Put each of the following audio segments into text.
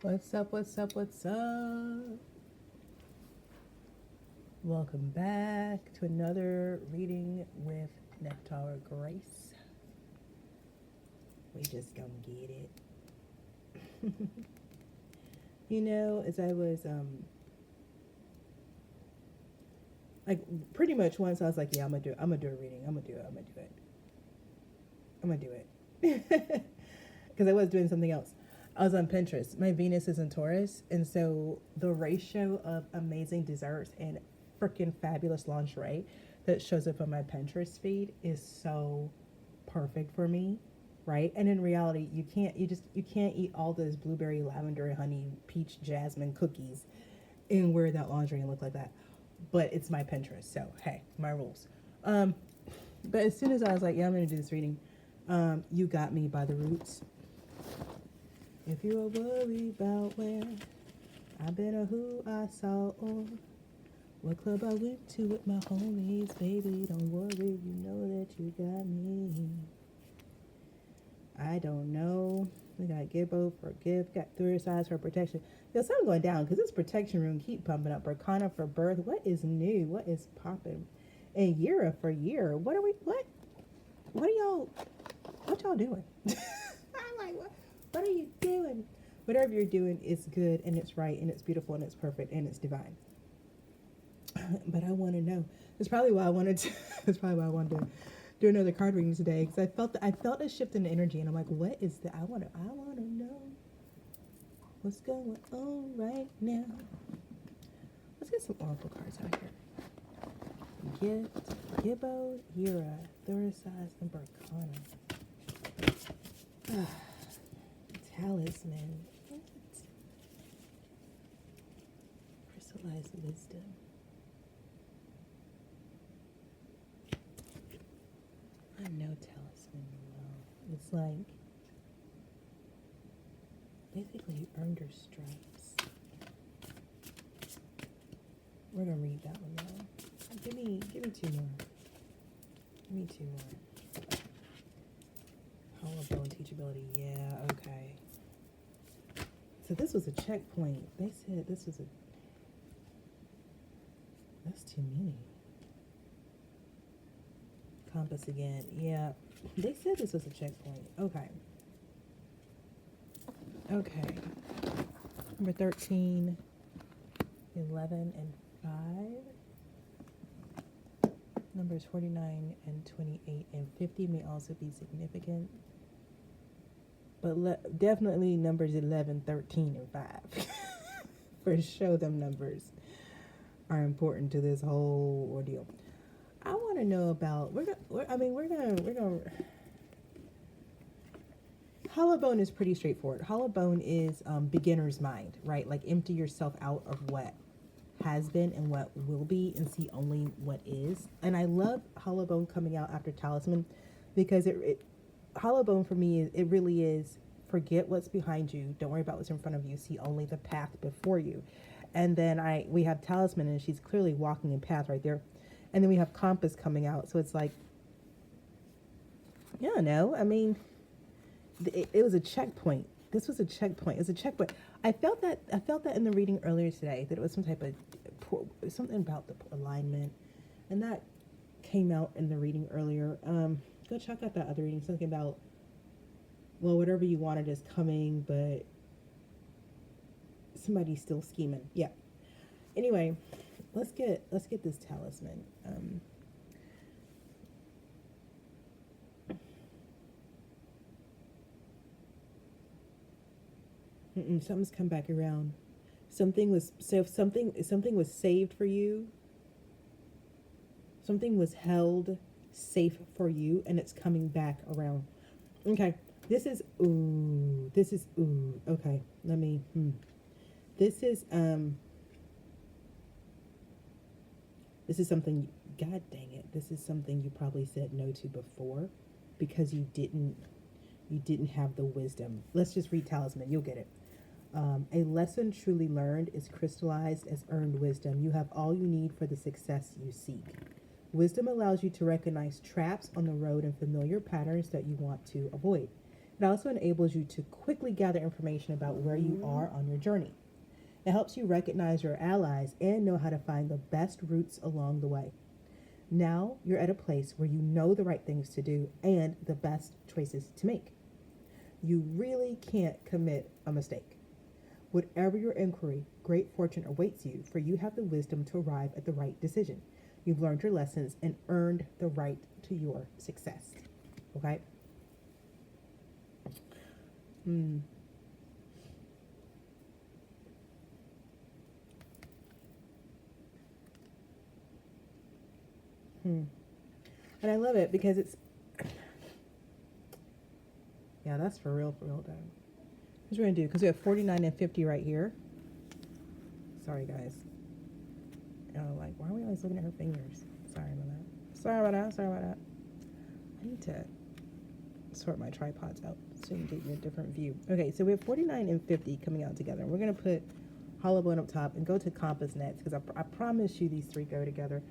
What's up? What's up? What's up? Welcome back to another reading with Nephtara Grace. We just gonna get it. As I was like pretty much once I was like, yeah, I'm gonna do a reading. I'm gonna do it. Because I was doing something else. I was on Pinterest. My Venus is in Taurus, and so the ratio of amazing desserts and freaking fabulous lingerie that shows up on my Pinterest feed is so perfect for me, right? And in reality, you can't eat all those blueberry, lavender, honey, peach, jasmine cookies and wear that lingerie and look like that. But it's my Pinterest, so hey, my rules. Um, but as soon as I was like, yeah, I'm gonna do this reading, You Got Me by the Roots. If you are worried about where I've been or who I saw or what club I went to with my homies, baby, don't worry, you know that you got me. I don't know. We got Gibbo for gift, got 3 sides for protection. Yo, something going down because this protection room keep pumping up. Berkana for birth. What is new? What is popping? And Yira for year. What are y'all doing? I'm like, what are you doing? Whatever you're doing is good and it's right and it's beautiful and it's perfect and it's divine. But I want to know. That's probably why I wanted to. That's probably why I wanted to do another card reading today because I felt a shift in energy and I'm like, what is that? I want to know what's going on right now. Let's get some oracle cards out here. Gift, Gibbo, Yira, Thurisaz, and Berkana. Talisman. What? Crystallized wisdom. I know talisman well. It's like basically you earned your stripes. We're gonna read that one though. Give me 2 more. Give me 2 more. Hollowbone teachability. Yeah, okay. So this was a checkpoint. They said this was that's too many. Compass again. Yeah. They said this was a checkpoint. Okay. Okay. Number 13, 11, and 5. Numbers 49 and 28 and 50 may also be significant. But definitely numbers 11, 13, and 5. For sure, them numbers are important to this whole ordeal. I want to know about. We're gonna. Hollowbone is pretty straightforward. Hollowbone is beginner's mind, right? Like empty yourself out of what has been and what will be, and see only what is. And I love Hollowbone coming out after Talisman because Hollowbone for me it really is forget what's behind you. Don't worry about what's in front of you. See only the path before you. And then we have Talisman, and she's clearly walking in path right there. And then we have Compass coming out. So it's like, yeah, no, I mean, it was a checkpoint. This was a checkpoint. It was a checkpoint. I felt that in the reading earlier today, that it was some type of something about the alignment, and that came out in the reading earlier. Go check out that other reading. Something about, well, whatever you wanted is coming, but somebody's still scheming. Yeah. Anyway, let's get this talisman. Something's come back around. Something was saved for you. Something was held safe for you, and it's coming back around. Okay, this is ooh. Okay, let me. This is This is something. God dang it! This is something you probably said no to before, because you didn't have the wisdom. Let's just read talisman. You'll get it. A lesson truly learned is crystallized as earned wisdom. You have all you need for the success you seek. Wisdom allows you to recognize traps on the road and familiar patterns that you want to avoid. It also enables you to quickly gather information about where you are on your journey. It helps you recognize your allies and know how to find the best routes along the way. Now you're at a place where you know the right things to do and the best choices to make. You really can't commit a mistake. Whatever your inquiry, great fortune awaits you, for you have the wisdom to arrive at the right decision. You've learned your lessons and earned the right to your success. Okay? And I love it because it's, yeah, that's for real, though. What we're going to do, because we have 49 and 50 right here. Sorry, guys. Like, why are we always looking at her fingers? Sorry about that. I need to sort my tripods out so you can get you a different view. Okay, so we have 49 and 50 coming out together. We're going to put hollow bone up top and go to compass next, because I promise you these three go together.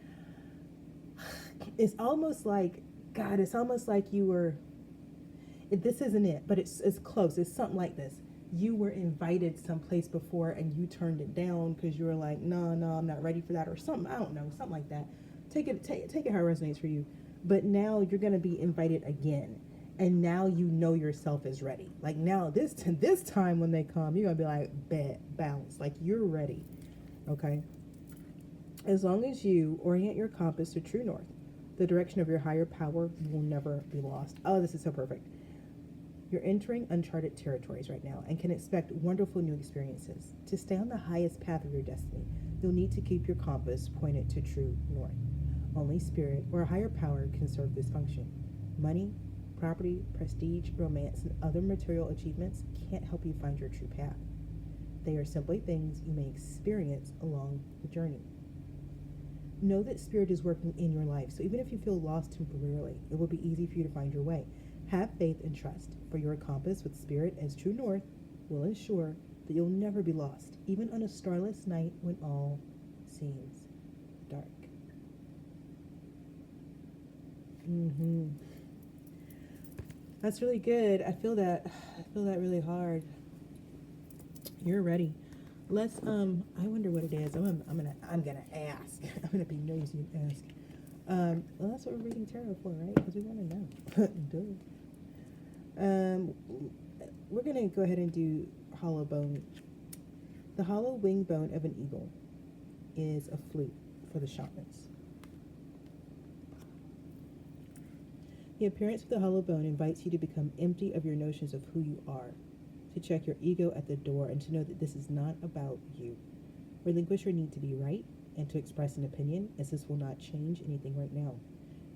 It's almost like, God, it's almost like you were, this isn't it, but it's close. It's something like this. You were invited someplace before and you turned it down because you were like, no, I'm not ready for that, or something. I don't know, something like that. Take it how it resonates for you. But now you're going to be invited again. And now you know yourself is ready. Like now, this time when they come, you're going to be like, bet, bounce. Like you're ready. Okay? As long as you orient your compass to true north, the direction of your higher power will never be lost. Oh, this is so perfect. You're entering uncharted territories right now and can expect wonderful new experiences. To stay on the highest path of your destiny, you'll need to keep your compass pointed to true north. Only spirit or a higher power can serve this function. Money, property, prestige, romance, and other material achievements can't help you find your true path. They are simply things you may experience along the journey. Know that spirit is working in your life, so even if you feel lost temporarily, it will be easy for you to find your way. Have faith and trust, for your compass with spirit as true north will ensure that you'll never be lost, even on a starless night when all seems dark. That's really good. I feel that really hard. You're ready. Let's I wonder what it is. I'm gonna ask. I'm gonna be nosy and ask. Well, that's what we're reading tarot for, right? Because we want to know. Duh. We're gonna go ahead and do hollow bone. The hollow wing bone of an eagle is a flute for the shamans. The appearance of the hollow bone invites you to become empty of your notions of who you are, to check your ego at the door, and to know that this is not about you. Relinquish your need to be right and to express an opinion, as this will not change anything right now.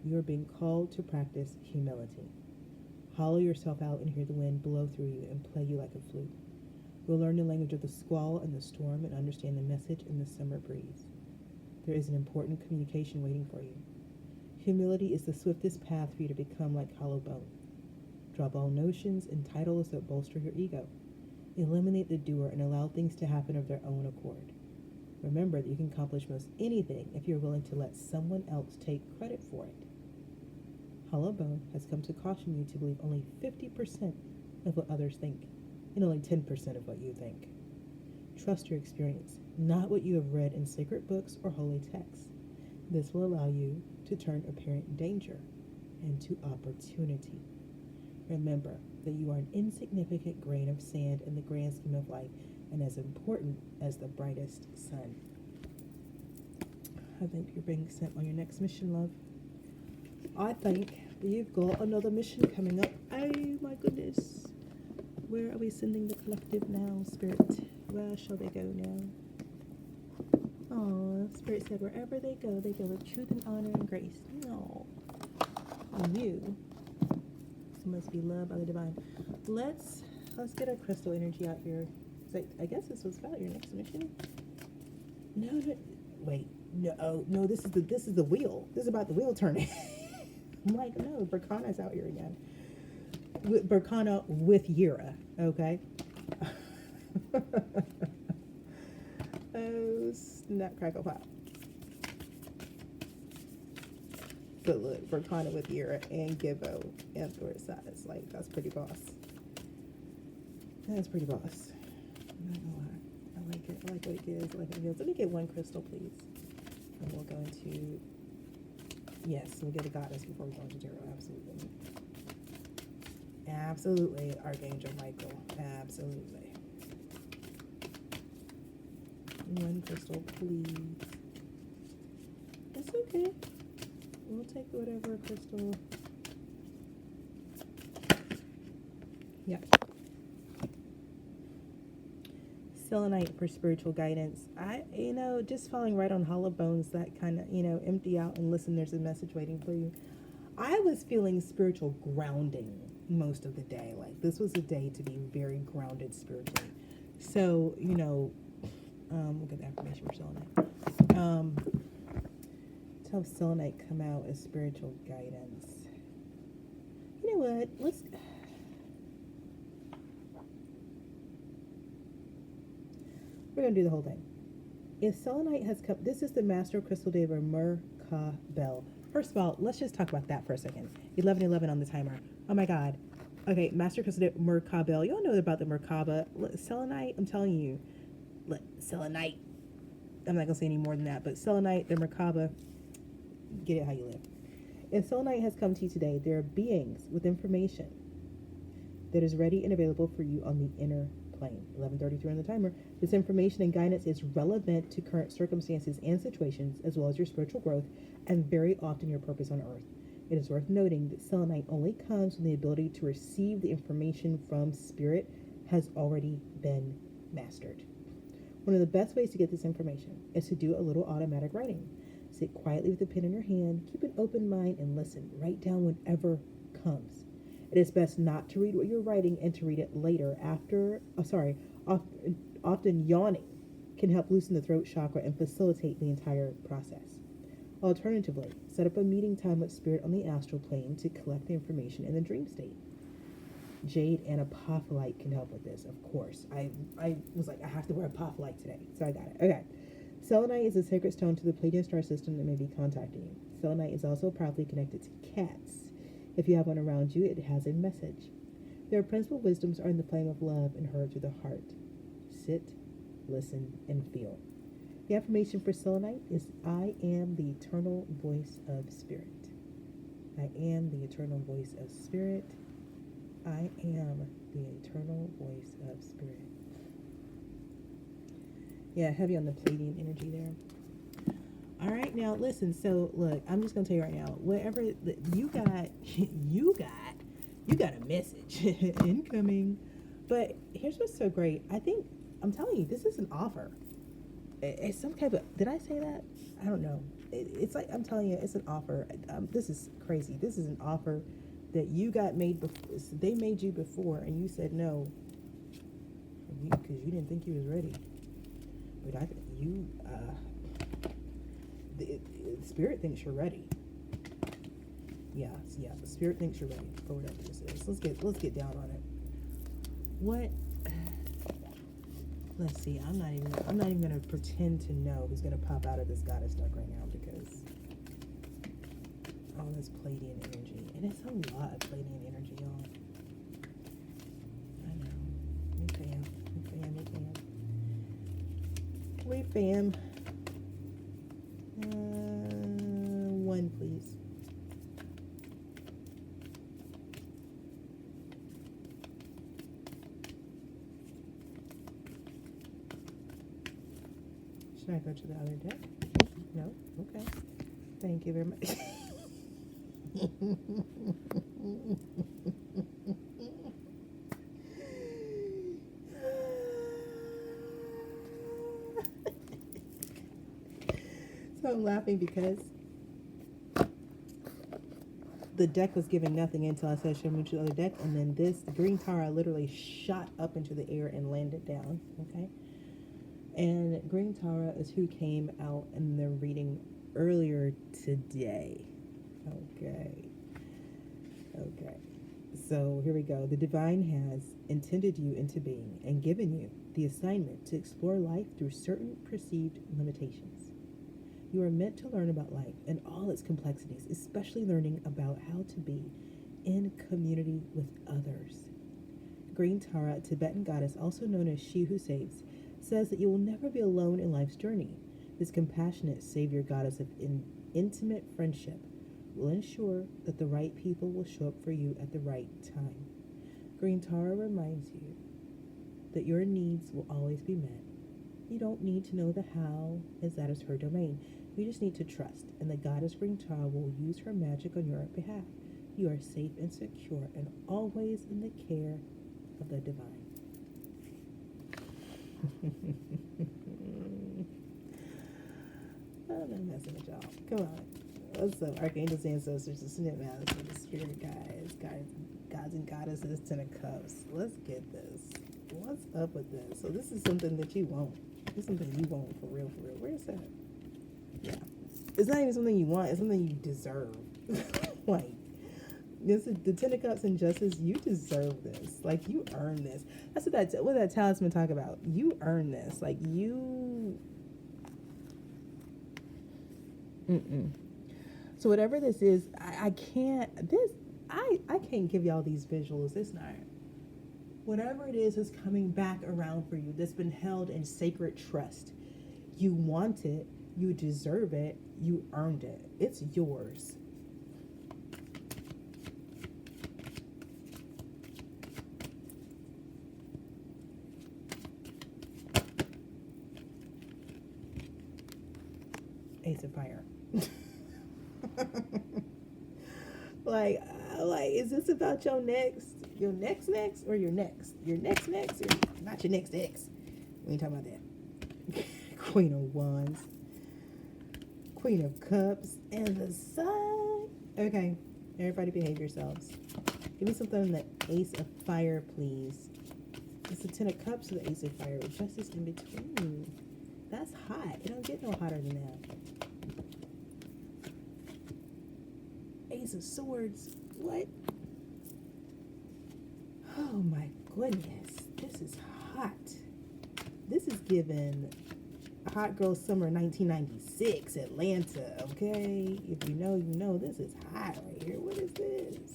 You are being called to practice humility. Hollow yourself out and hear the wind blow through you and play you like a flute. You'll learn the language of the squall and the storm and understand the message in the summer breeze. There is an important communication waiting for you. Humility is the swiftest path for you to become like hollow bone. Drop all notions and titles that bolster your ego. Eliminate the doer and allow things to happen of their own accord. Remember that you can accomplish most anything if you're willing to let someone else take credit for it. Hollow bone has come to caution you to believe only 50% of what others think, and only 10% of what you think. Trust your experience, not what you have read in sacred books or holy texts. This will allow you to turn apparent danger into opportunity. Remember that you are an insignificant grain of sand in the grand scheme of life, and as important as the brightest sun. I think you're being sent on your next mission, love. I think you've got another mission coming up. Oh my goodness. Where are we sending the collective now, Spirit? Where shall they go now? Oh, Spirit said wherever they go with truth and honor and grace. No. You must be loved by the divine. Let's get our crystal energy out here. I guess this was about your next mission. No, wait. No, this is the wheel. This is about the wheel turning. I'm like, no, Berkana's out here again. Berkana with Yira, okay? Oh, snap, crackle, pop. So look, Berkana with Yira and Gibbo and Thorsize. Like, that's pretty boss. That's pretty boss. I'm not gonna lie. I like it. I like what it gives. I like what it gives. Let me get one crystal, please. And we'll go into, yes, we'll get a goddess before we go into tarot. Absolutely. Absolutely, Archangel Michael. Absolutely. One crystal, please. It's okay. We'll take whatever crystal. Yeah. Selenite for spiritual guidance. Just falling right on hollow bones, that kind of, empty out and listen, there's a message waiting for you. I was feeling spiritual grounding most of the day. Like, this was a day to be very grounded spiritually. So, we'll get the affirmation for Selenite. To have Selenite come out as spiritual guidance. You know what? We're going to do the whole thing. If Selenite has come, this is the Master Crystal Day of Merkabah. First of all, let's just talk about that for a second. 11:11 on the timer. Oh my God. Okay, Master Crystal Day of Merkabah. You all know about the Merkabah. Selenite, I'm telling you. Selenite. I'm not going to say any more than that, but Selenite, the Merkabah, get it how you live. If Selenite has come to you today, there are beings with information that is ready and available for you on the inner plane. 11:33 on the timer. This information and guidance is relevant to current circumstances and situations, as well as your spiritual growth, and very often your purpose on earth. It is worth noting that Selenite only comes when the ability to receive the information from spirit has already been mastered. One of the best ways to get this information is to do a little automatic writing. Sit quietly with a pen in your hand, keep an open mind, and listen. Write down whatever comes. It is best not to read what you're writing and to read it later often yawning can help loosen the throat chakra and facilitate the entire process. Alternatively, set up a meeting time with spirit on the astral plane to collect the information in the dream state. Jade and apophyllite can help with this, of course. I was like, I have to wear apophyllite today, so I got it. Okay. Selenite is a sacred stone to the Pleiadian star system that may be contacting you. Selenite is also powerfully connected to cats. If you have one around you, it has a message. Their principal wisdoms are in the flame of love and heard through the heart. Sit, listen, and feel. The affirmation for Selenite is, I am the eternal voice of spirit. I am the eternal voice of spirit. I am the eternal voice of spirit. Yeah, heavy on the Pleiadian energy there. All right, now listen. So look, I'm just gonna tell you right now. Whatever you got, you got a message incoming. But here's what's so great. I'm telling you, this is an offer. It's some type of. Did I say that? I don't know. It's like I'm telling you, it's an offer. This is crazy. This is an offer that you got made before. They made you before, and you said no because you didn't think you was ready. But the spirit thinks you're ready. Yeah. The spirit thinks you're ready for whatever this is. Let's get down on it. What? Let's see. I'm not even gonna pretend to know who's gonna pop out of this goddess deck right now because all this Pleiadian energy, and it's a lot of Pleiadian energy, y'all. I know. We fam. One, please. Should I go to the other deck? No? Okay. Thank you very much. So I'm laughing because the deck was given nothing until I said should I move to the other deck, and then the green Tara literally shot up into the air and landed down. Okay. And Green Tara is who came out in the reading earlier today. Okay. So here we go. The divine has intended you into being and given you the assignment to explore life through certain perceived limitations. You are meant to learn about life and all its complexities, especially learning about how to be in community with others. Green Tara, Tibetan goddess, also known as She Who Saves, says that you will never be alone in life's journey. This compassionate savior goddess of intimate friendship will ensure that the right people will show up for you at the right time. Green Tara reminds you that your needs will always be met. You don't need to know the how, as that is her domain. You just need to trust, and the goddess Green Tara will use her magic on your behalf. You are safe and secure, and always in the care of the divine. I'm not messing with y'all. Come on. What's up, archangels, ancestors, ascended masters, the spirit guides, gods and goddesses, Ten of Cups. Let's get this. What's up with this? So this is something that you want. This is something you want for real, for real. Where is that? Yeah. It's not even something you want. It's something you deserve. Like, this is the Ten of Cups and Justice. You deserve this. Like, you earn this. That's what that talisman talk about. You earn this. Like, you. So whatever this is, I can't give y'all these visuals. It's not. Whatever it is coming back around for you that's been held in sacred trust. You want it, you deserve it, you earned it. It's yours. Ace of Fire. like, is this about your next, or your next? Your next, or not your next ex? We ain't talking about that. Queen of Wands, Queen of Cups, and the Sun. Okay, everybody behave yourselves. Give me something on the Ace of Fire, please. It's the Ten of Cups or the Ace of Fire with Justice in between. That's hot. It don't get no hotter than that. Ace of Swords. What? Oh my goodness. This is hot. This is given Hot Girl Summer 1996 Atlanta, okay? If you know, you know. This is hot right here. What is this?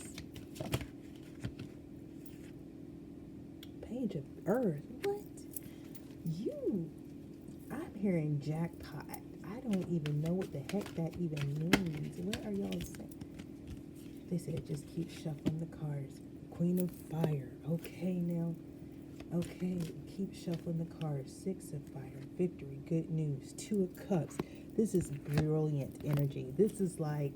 Page of Earth. What? I'm hearing jackpot. I don't even know what the heck that even means. What are y'all saying? They said just keep shuffling the cards. Queen of Fire. Okay, now. Okay, keep shuffling the cards. Six of Fire. Victory. Good news. Two of Cups. This is brilliant energy. This is like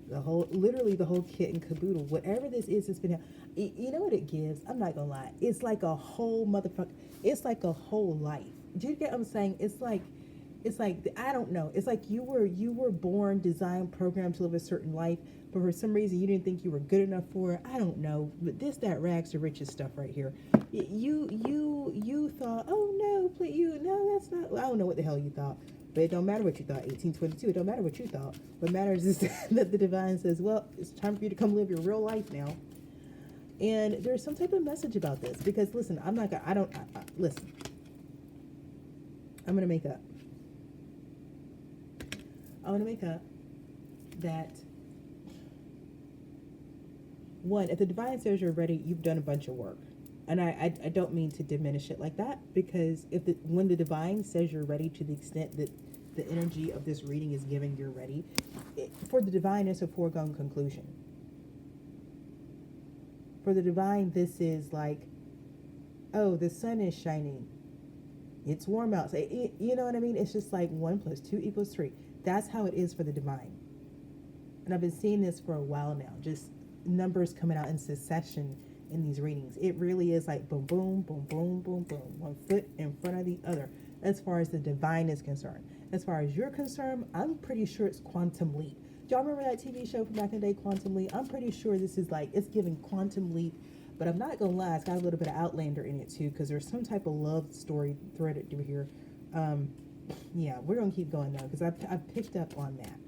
literally the whole kit and caboodle. Whatever this is, it's been, you know what it gives? I'm not gonna lie. It's like a whole motherfucker. It's like a whole life. Do you get what I'm saying? It's like, I don't know. It's like you were born, designed, programmed to live a certain life, but for some reason you didn't think you were good enough for it. I don't know. But that rags to riches stuff right here. You thought, oh no, please, no, that's not. I don't know what the hell you thought. But it don't matter what you thought. 1822. It don't matter what you thought. What matters is that the divine says, well, it's time for you to come live your real life now. And there's some type of message about this because listen, listen. I'm gonna make up. I want to make up that, one, if the divine says you're ready, you've done a bunch of work. And I don't mean to diminish it like that, because when the divine says you're ready to the extent that the energy of this reading is giving you're ready, for the divine, it's a foregone conclusion. For the divine, this is like, oh, the sun is shining. It's warm outside. You know what I mean? It's just like 1 + 2 = 3. That's how it is for the divine. And I've been seeing this for a while now, just numbers coming out in succession in these readings. It really is like boom, boom, boom, boom, boom, boom. One foot in front of the other as far as the divine is concerned. As far as you're concerned, I'm pretty sure it's Quantum Leap. Do y'all remember that TV show from back in the day, Quantum Leap? I'm pretty sure this is like, it's giving Quantum Leap. But I'm not going to lie, it's got a little bit of Outlander in it too, because there's some type of love story threaded through here. Yeah, we're going to keep going though, because I've picked up on that.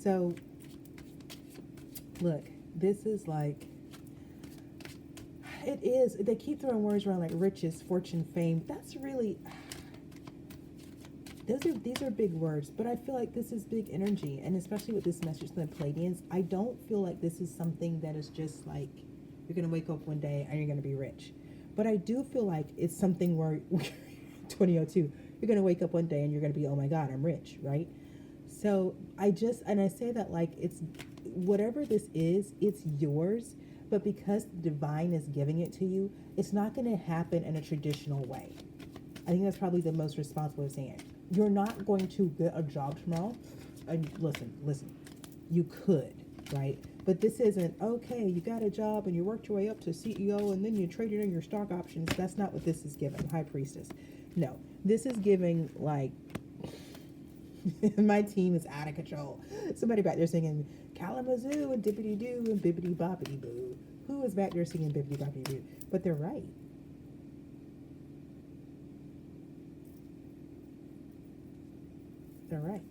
So, look, this is like, it is, they keep throwing words around like riches, fortune, fame. That's really, these are big words, but I feel like this is big energy, and especially with this message from the Pleiadians, I don't feel like this is something that is just like You're going to wake up one day and you're going to be rich. But I do feel like it's something where 2002, you're going to wake up one day and you're going to be, oh my God, I'm rich, right? So and I say that like it's whatever this is, it's yours. But because the divine is giving it to you, it's not going to happen in a traditional way. I think that's probably the most responsible of saying it. You're not going to get a job tomorrow. And listen, you could, right? But this isn't, okay, you got a job and you worked your way up to CEO and then you traded in your stock options. That's not what this is giving, High Priestess. No, this is giving like, my team is out of control. Somebody back there singing Kalamazoo and Dippity Doo and Bibbity Boppity Boo. Who is back there singing Bibbity Boppity Boo? But they're right. They're right.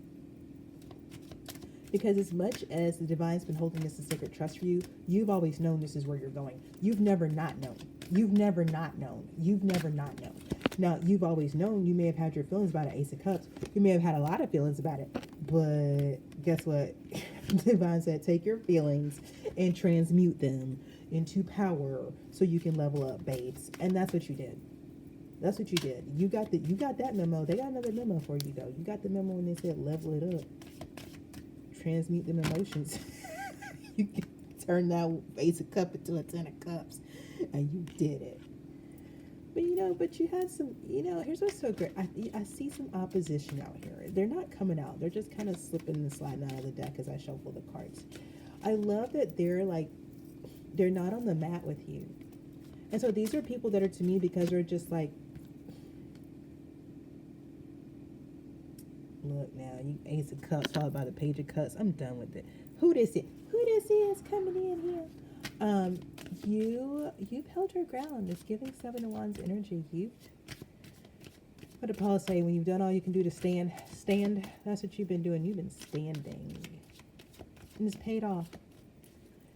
Because as much as the divine's been holding this in sacred trust for you, you've always known this is where you're going. You've never not known. You've never not known. You've never not known. Now, you've always known. You may have had your feelings about an Ace of Cups. You may have had a lot of feelings about it. But guess what? Divine said, take your feelings and transmute them into power so you can level up, babes. And that's what you did. That's what you did. You got that memo. They got another memo for you, though. You got the memo when they said level it up. Transmute them emotions. You can turn that Ace of Cup into a 10 of Cups. And you did it. But you had some, here's what's so great. I see some opposition out here. They're not coming out. They're just kind of slipping and sliding out of the deck as I shuffle the cards. I love that they're not on the mat with you. And so these are people that are to me because they're just like, look now, you Ace of Cups followed by the Page of Cups. I'm done with it. Who this is coming in here? You've held your ground. It's giving Seven of Wands energy. What did Paul say? When you've done all you can do to stand. That's what you've been doing. You've been standing, and it's paid off.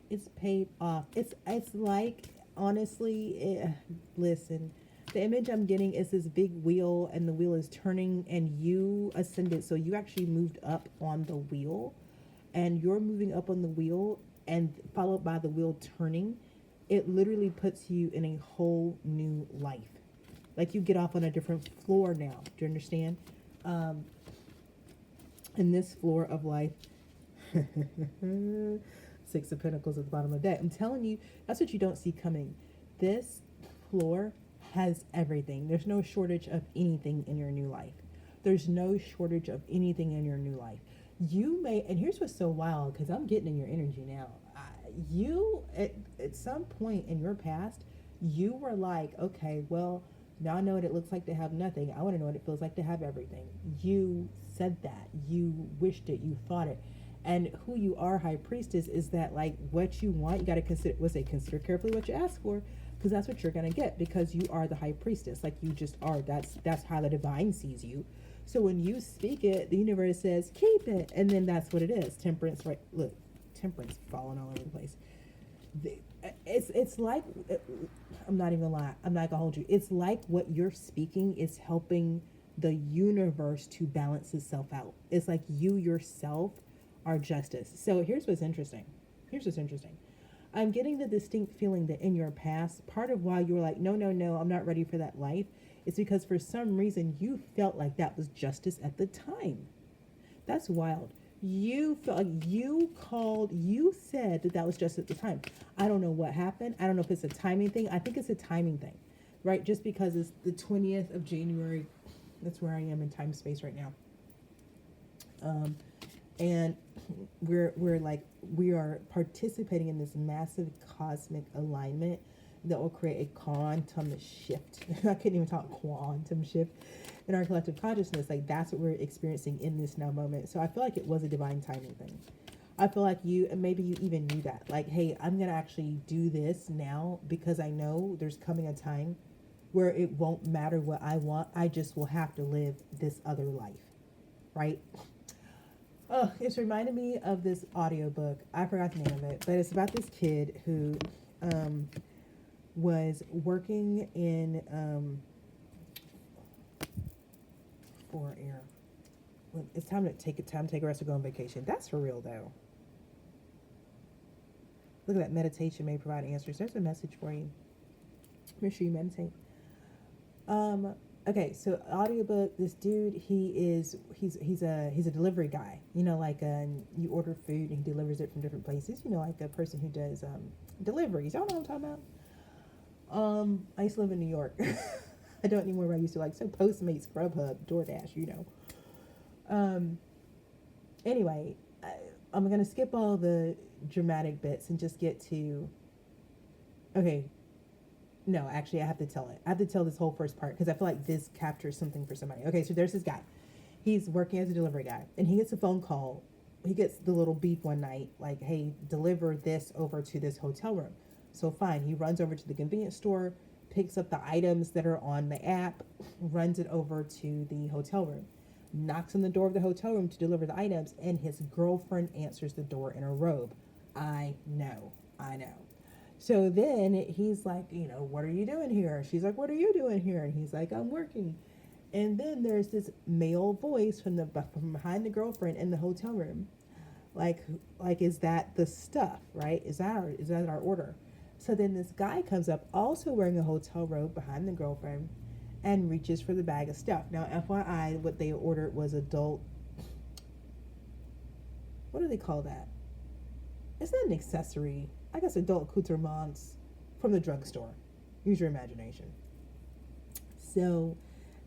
It's paid off. It's like, honestly, listen. The image I'm getting is this big wheel, and the wheel is turning, and you ascended. So you actually moved up on the wheel, and you're moving up on the wheel, and followed by the wheel turning. It literally puts you in a whole new life. Like you get off on a different floor now. Do you understand? And this floor of life, Six of Pentacles at the bottom of the deck. I'm telling you, that's what you don't see coming. This floor has everything. There's no shortage of anything in your new life. There's no shortage of anything in your new life. You may, and here's what's so wild, because I'm getting in your energy now. You, at some point in your past, you were like, okay, well, now I know what it looks like to have nothing. I want to know what it feels like to have everything. You said that. You wished it. You thought it. And who you are, High Priestess, is that like what you want, you got to consider carefully what you ask for, because that's what you're going to get, because you are the High Priestess. Like you just are. That's how the divine sees you. So when you speak it, the universe says, keep it. And then that's what it is. Temperance, right? Look, temperance falling all over the place. It's like, I'm not even gonna lie. I'm not gonna hold you. It's like what you're speaking is helping the universe to balance itself out. It's like you yourself are justice. So here's what's interesting. I'm getting the distinct feeling that in your past, part of why you were like, no, I'm not ready for that life, is because for some reason you felt like that was justice at the time. That's wild. You felt like you said that was just at the time. I don't know what happened. I don't know if it's a timing thing. I think it's a timing thing, right? Just because it's the 20th of January. That's where I am in time space right now. And we are participating in this massive cosmic alignment that will create a quantum shift. I couldn't even talk quantum shift in our collective consciousness. Like that's what we're experiencing in this now moment. So I feel like it was a divine timing thing. I feel like maybe you even knew that. Like, hey, I'm going to actually do this now because I know there's coming a time where it won't matter what I want. I just will have to live this other life, right? Oh, it's reminded me of this audiobook. I forgot the name of it, but it's about this kid who was working in for air. It's time to take a rest or go on vacation. That's for real though. Look at that. Meditation may provide answers. There's a message for you. Make sure you meditate. Okay, so audiobook. This dude, he's a delivery guy. You know, like you order food and he delivers it from different places. You know, like a person who does deliveries. Y'all know what I'm talking about. I used to live in New York. I don't anymore. But I used to like so Postmates, Grubhub, DoorDash. You know. Anyway, I'm gonna skip all the dramatic bits and just get to. Okay. No, actually, I have to tell it. I have to tell this whole first part because I feel like this captures something for somebody. Okay, so there's this guy. He's working as a delivery guy, and he gets a phone call. He gets the little beep one night, like, hey, deliver this over to this hotel room. So fine, he runs over to the convenience store, picks up the items that are on the app, runs it over to the hotel room, knocks on the door of the hotel room to deliver the items, and his girlfriend answers the door in a robe. I know. So then he's like, you know, what are you doing here? She's like, what are you doing here? And he's like, I'm working. And then there's this male voice from behind the girlfriend in the hotel room, like is that the stuff, right? Is that our order? So then this guy comes up, also wearing a hotel robe behind the girlfriend, and reaches for the bag of stuff. Now, FYI, what they ordered was adult. What do they call that? It's not an accessory. I guess adult accoutrements from the drugstore. Use your imagination. So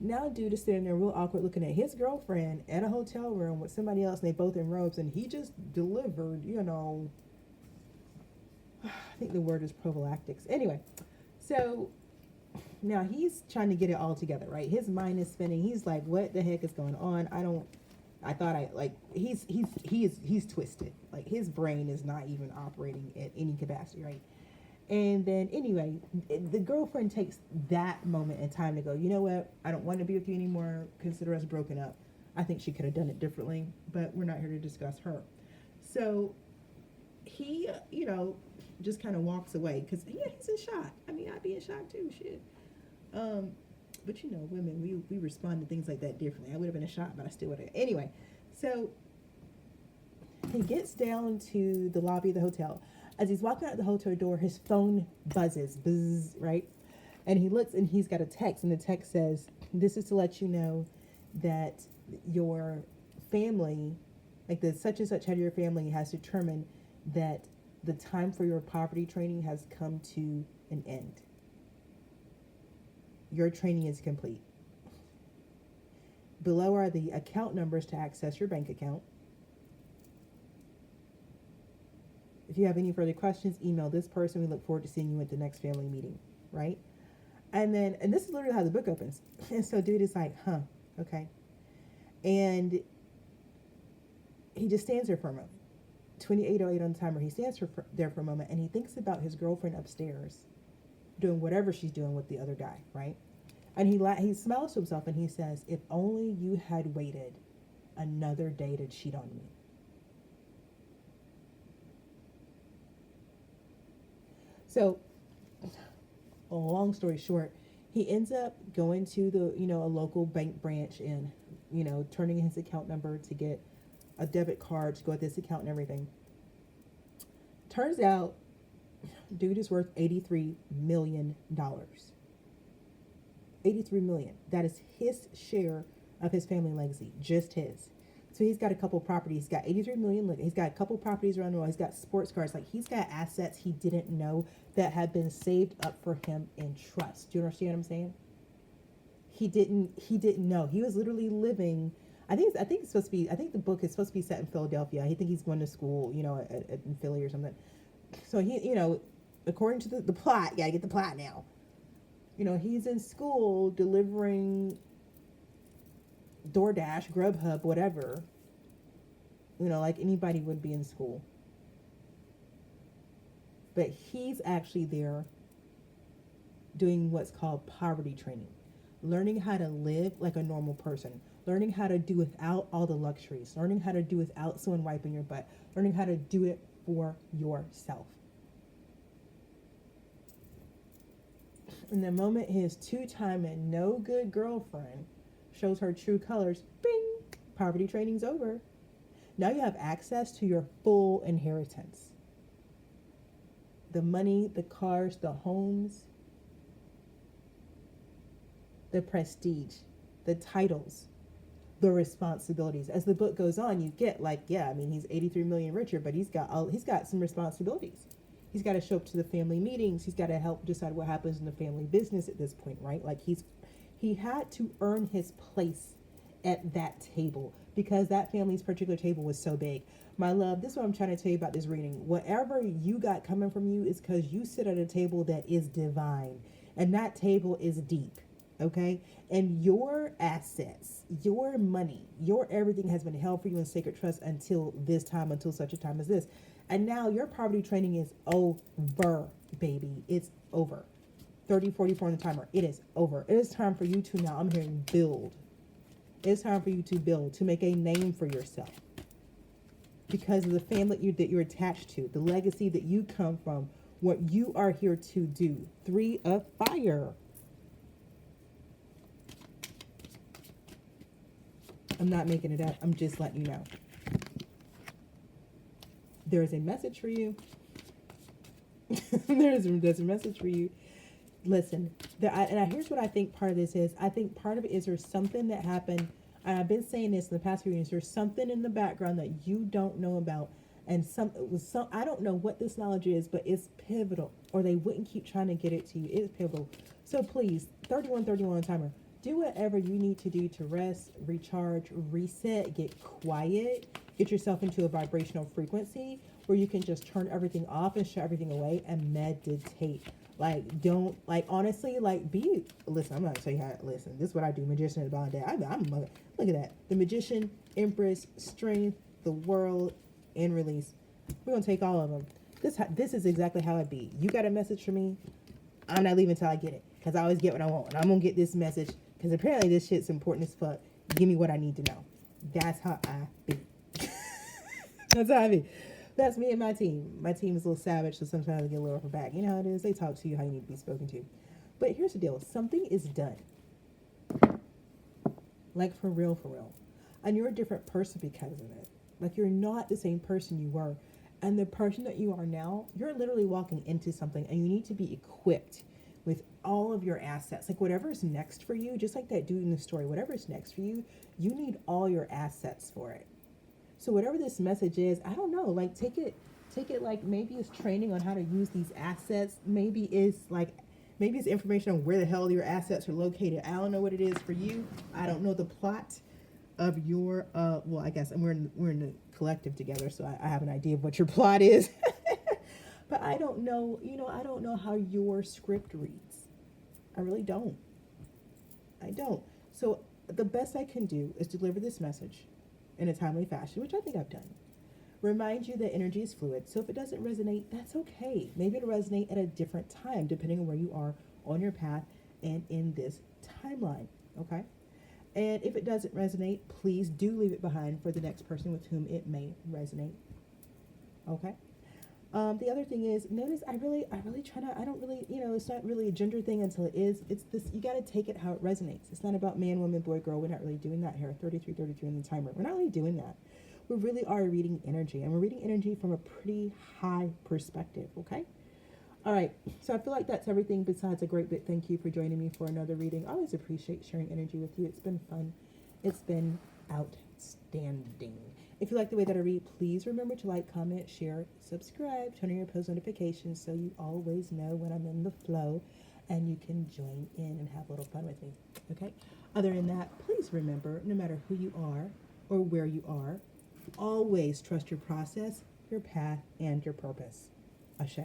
now dude is sitting there real awkward looking at his girlfriend in a hotel room with somebody else, and they both in robes, and he just delivered, you know, I think the word is prophylactics. Anyway, so now he's trying to get it all together, right? His mind is spinning. He's like, what the heck is going on? He's twisted. Like his brain is not even operating at any capacity, right? And then anyway, the girlfriend takes that moment in time to go, you know what? I don't want to be with you anymore. Consider us broken up. I think she could have done it differently, but we're not here to discuss her. So he, you know, just kind of walks away because yeah, he's in shock. I mean, I'd be in shock too. Shit. But you know, women, we respond to things like that differently. I would have been a shock, but I still would have. Anyway, so he gets down to the lobby of the hotel. As he's walking out the hotel door, his phone buzzes, buzz, right? And he looks and he's got a text, and the text says, this is to let you know that your family, like the such and such head of your family, has determined that the time for your poverty training has come to an end. Your training is complete. Below are the account numbers to access your bank account. If you have any further questions, email this person. We look forward to seeing you at the next family meeting, right? And this is literally how the book opens. And so dude is like, huh, okay. And he just stands there for a moment. 28:08 on the timer. He stands there for a moment, and he thinks about his girlfriend upstairs doing whatever she's doing with the other guy, right? And he smiles to himself and he says, if only you had waited another day to cheat on me. So, a long story short, he ends up going to a local bank branch and, turning in his account number to get a debit card to go with this account and everything. Turns out, dude is worth $83 million. 83 million. That is his share of his family legacy, just his. So he's got a couple properties. He's got 83 million. Look, he's got a couple properties around the world. He's got sports cars. Like, he's got assets he didn't know that had been saved up for him in trust. Do you understand what I'm saying? He didn't know. He was literally living. I think it's supposed to be. I think the book is supposed to be set in Philadelphia. I think he's going to school, in Philly or something. So he, according to the plot, you gotta get the plot now. He's in school delivering DoorDash, Grubhub, whatever. Like anybody would be in school. But he's actually there doing what's called poverty training. Learning how to live like a normal person. Learning how to do without all the luxuries. Learning how to do without someone wiping your butt. Learning how to do it for yourself. And the moment his two-time and no good girlfriend shows her true colors, bing, poverty training's over. Now you have access to your full inheritance. the money, the cars, the homes, the prestige, the titles, the responsibilities. As the book goes on, you get like, yeah, I mean, he's 83 million richer, but he's got some responsibilities. He's got to show up to the family meetings. He's got to help decide what happens in the family business at this point, right? Like he had to earn his place at that table because that family's particular table was so big. My love, this is what I'm trying to tell you about this reading. Whatever you got coming from you is because you sit at a table that is divine, and that table is deep, okay? And your assets, your money, your everything has been held for you in sacred trust until this time, until such a time as this. And now your poverty training is over, baby. It's over. 30, 44 on the timer. It is over. It is time for you to now, I'm hearing build. It's time for you to build, to make a name for yourself. Because of the family that you're attached to, the legacy that you come from, what you are here to do. 3 of fire. I'm not making it up. I'm just letting you know. There is a message for you. There's a message for you. Listen, here's what I think part of this is. I think part of it is there's something that happened, and I've been saying this in the past few years. There's something in the background that you don't know about, and I don't know what this knowledge is, but it's pivotal, or they wouldn't keep trying to get it to you. It's pivotal. So please, 31 timer. Do whatever you need to do to rest, recharge, reset, get quiet, get yourself into a vibrational frequency where you can just turn everything off and shut everything away and meditate. Like, don't, like, honestly, like, listen, I'm not going to tell you how, listen, this is what I do, magician and bond day. Look at that. The magician, empress, strength, the world, and release. We're going to take all of them. This is exactly how it be. You got a message for me, I'm not leaving until I get it. Because I always get what I want. And I'm going to get this message. Because apparently this shit's important as fuck. Give me what I need to know. That's how I be. That's how I be. That's me and my team. My team is a little savage, so sometimes I get a little off the back. You know how it is. They talk to you how you need to be spoken to. But here's the deal. Something is done. Like, for real, for real. And you're a different person because of it. Like, you're not the same person you were. And the person that you are now, you're literally walking into something, and you need to be equipped with all of your assets. Like, whatever is next for you, just like that dude in the story, whatever is next for you, you need all your assets for it. So whatever this message is, I don't know, like, take it like maybe it's training on how to use these assets. Maybe it's information on where the hell your assets are located. I don't know what it is for you. I don't know the plot of your, well, I guess, and we're in the collective together, so I have an idea of what your plot is. But I don't know, I don't know how your script reads. I really don't. I don't. So the best I can do is deliver this message in a timely fashion, which I think I've done. Remind you that energy is fluid, so if it doesn't resonate, that's okay. Maybe it'll resonate at a different time, depending on where you are on your path and in this timeline, okay? And if it doesn't resonate, please do leave it behind for the next person with whom it may resonate, okay? The other thing is, notice I really try to, I don't really, it's not really a gender thing until it is. It's this, you got to take it how it resonates. It's not about man, woman, boy, girl. We're not really doing that here. 33 in the timer. We're not really doing that. We really are reading energy, and we're reading energy from a pretty high perspective, okay? All right, so I feel like that's everything besides a great bit. Thank you for joining me for another reading. I always appreciate sharing energy with you. It's been fun. It's been outstanding. If you like the way that I read, please remember to like, comment, share, subscribe, turn on your post notifications so you always know when I'm in the flow and you can join in and have a little fun with me, okay? Other than that, please remember, no matter who you are or where you are, always trust your process, your path, and your purpose. Ashe.